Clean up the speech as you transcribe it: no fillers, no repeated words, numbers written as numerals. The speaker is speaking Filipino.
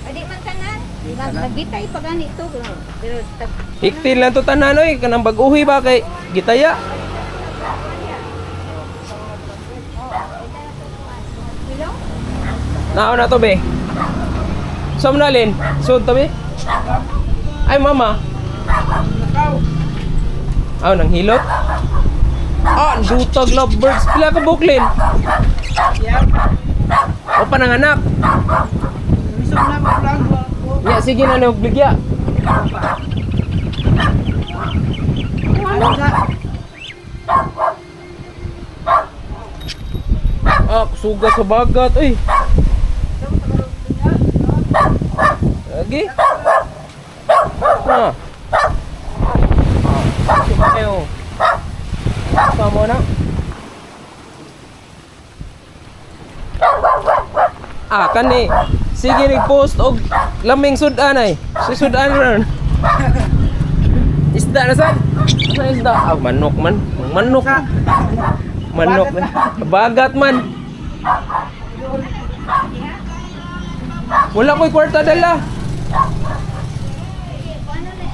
Adi man tanan. Nagbitay pa ganito. Pero Hiktil lang to tanan oy, kanang bag-uhi ba kay gitaya. hello? Nao na to be. Som nalin, sud to be. Ay mama. Aw nang hilot. Ah, dutag lovebirds pila ka buklin. O pananganak. Ya sige na nung bigya. Ah, suga sa bagat eh. Lagi. Ha. Ayo. Sama na. Ah, kani. Sige nag-post og laming sudan ay. Si sudan ron. Isda na sa. Sa isda. Ah, manok man. Manok. Manok na. Bagat man. Wala ko'y kwarta dala.